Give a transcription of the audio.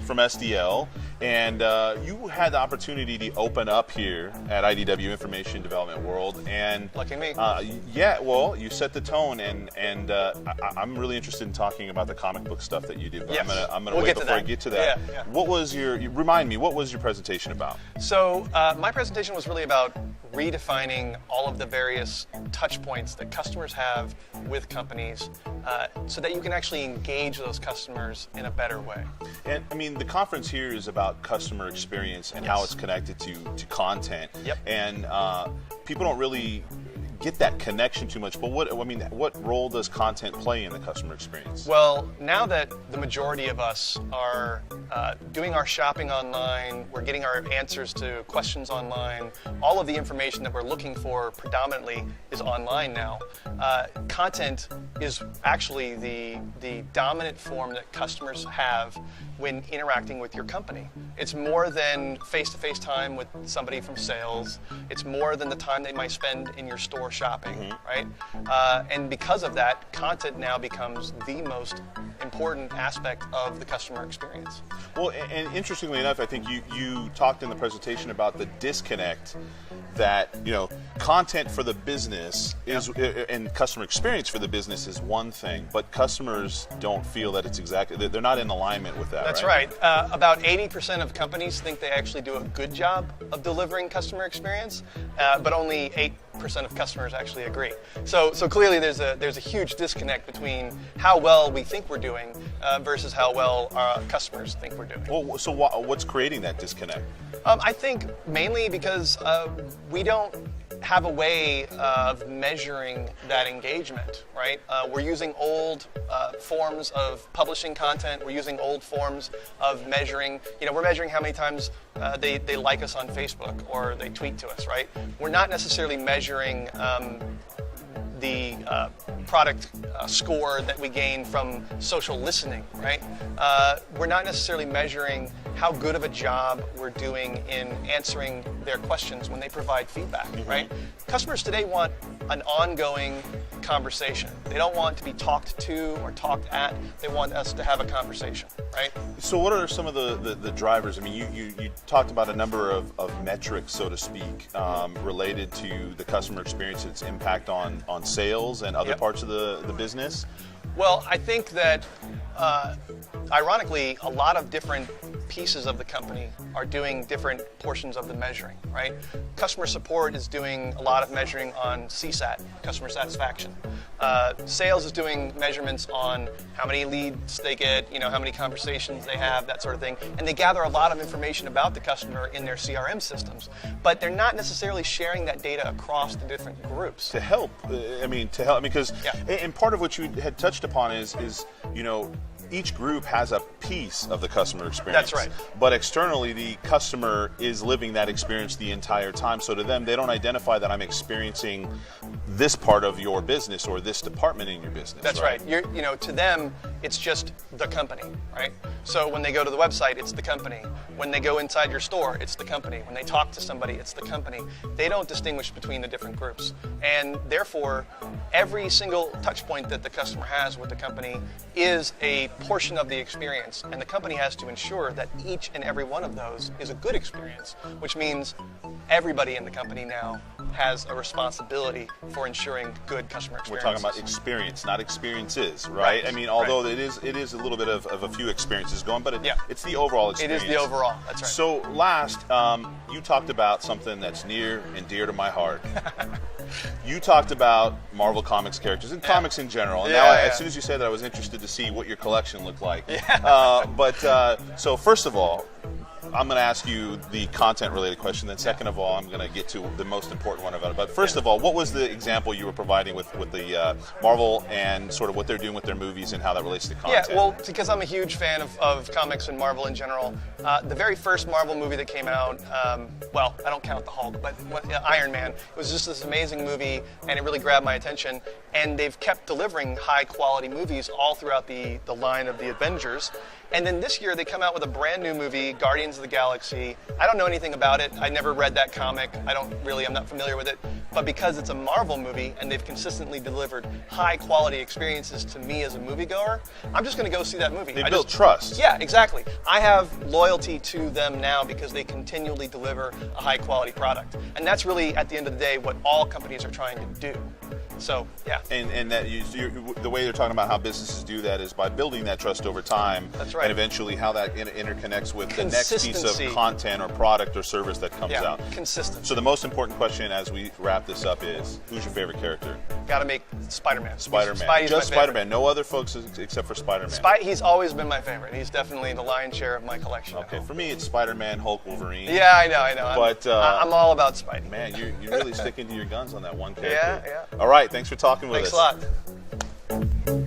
from SDL, and you had the opportunity to open up here at IDW, Information Development World, and lucky me. Yeah, well, you set the tone, and I'm really interested in talking about the comic book stuff that you do. But yes. I'm gonna wait before I get to that. Yeah. What was remind me? What was your presentation about? So my presentation was really about redefining all of the various touch points that customers have with companies, so that you can actually engage those customers in a better way. And I mean, the conference here is about customer experience and how it's connected to content. Yep. And people don't really get that connection too much. But what role does content play in the customer experience? Well, now that the majority of us are doing our shopping online, we're getting our answers to questions online, all of the information that we're looking for predominantly is online now. Content is actually the dominant form that customers have when interacting with your company. It's more than face-to-face time with somebody from sales. It's more than the time they might spend in your store shopping, right? And because of that, content now becomes the most important aspect of the customer experience. Well, and interestingly enough, I think you talked in the presentation about the disconnect that, content for the business is, and customer experience for the business is one thing, but customers don't feel that it's exactly, they're not in alignment with that. That's right. About 80% of companies think they actually do a good job of delivering customer experience, but only 8% of customers actually agree. So clearly there's a huge disconnect between how well we think we're doing versus how well our customers think we're doing. Well, so what's creating that disconnect? I think mainly because we don't have a way of measuring that engagement, right? We're using old forms of publishing content. We're using old forms of measuring. We're measuring how many times they like us on Facebook or they tweet to us, right? We're not necessarily measuring the product score that we gain from social listening, right? We're not necessarily measuring how good of a job we're doing in answering their questions when they provide feedback, right? Customers today want an ongoing conversation. They don't want to be talked to or talked at. They want us to have a conversation, right? So what are some of the drivers? I mean, you talked about a number of metrics, so to speak, related to the customer experience, its impact on sales and other parts of the business. Well, I think that, ironically, a lot of different pieces of the company are doing different portions of the measuring, right? Customer support is doing a lot of measuring on CSAT, customer satisfaction. Sales is doing measurements on how many leads they get, how many conversations they have, that sort of thing. And they gather a lot of information about the customer in their CRM systems. But they're not necessarily sharing that data across the different groups. To help, because, and part of what you had touched upon is each group has a piece of the customer experience. That's right. But externally, the customer is living that experience the entire time. So to them, they don't identify that I'm experiencing this part of your business or this department in your business. That's right. To them, it's just the company, right? So when they go to the website, it's the company. When they go inside your store, it's the company. When they talk to somebody, it's the company. They don't distinguish between the different groups. And therefore, every single touch point that the customer has with the company is a portion of the experience. And the company has to ensure that each and every one of those is a good experience, which means everybody in the company now has a responsibility for ensuring good customer experience. We're talking about experience, not experiences, right? I mean, although it is a little bit of a few experiences going, but it's the overall experience. It is the overall, that's right. So last, you talked about something that's near and dear to my heart. You talked about Marvel Comics characters and comics in general. And as soon as you said that, I was interested to see what your collection looked like. So first of all, I'm going to ask you the content-related question. Then second of all, I'm going to get to the most important one about it. But first of all, what was the example you were providing with the Marvel and sort of what they're doing with their movies and how that relates to content? Yeah, well, because I'm a huge fan of comics and Marvel in general. The very first Marvel movie that came out, well, I don't count the Hulk, but Iron Man, it was just this amazing movie, and it really grabbed my attention. And they've kept delivering high-quality movies all throughout the line of the Avengers. And then this year they come out with a brand new movie, Guardians of the Galaxy. I don't know anything about it. I never read that comic. I'm not familiar with it. But because it's a Marvel movie and they've consistently delivered high quality experiences to me as a moviegoer, I'm just going to go see that movie. They built trust. Yeah, exactly. I have loyalty to them now because they continually deliver a high quality product. And that's really, at the end of the day, what all companies are trying to do. So, yeah. And that the way they're talking about how businesses do that is by building that trust over time. That's right. And eventually how that interconnects with the next piece of content or product or service that comes out. Consistency. So the most important question as we wrap this up is, who's your favorite character? Got to make Spider-Man. Spider-Man. Just Spider-Man. No other folks except for Spider-Man. He's always been my favorite. He's definitely the lion's share of my collection. Okay, for me it's Spider-Man, Hulk, Wolverine. Yeah, I know. But I'm all about Spidey. Man, you're really sticking to your guns on that one character. Yeah. All right, thanks for talking with us. Thanks a lot.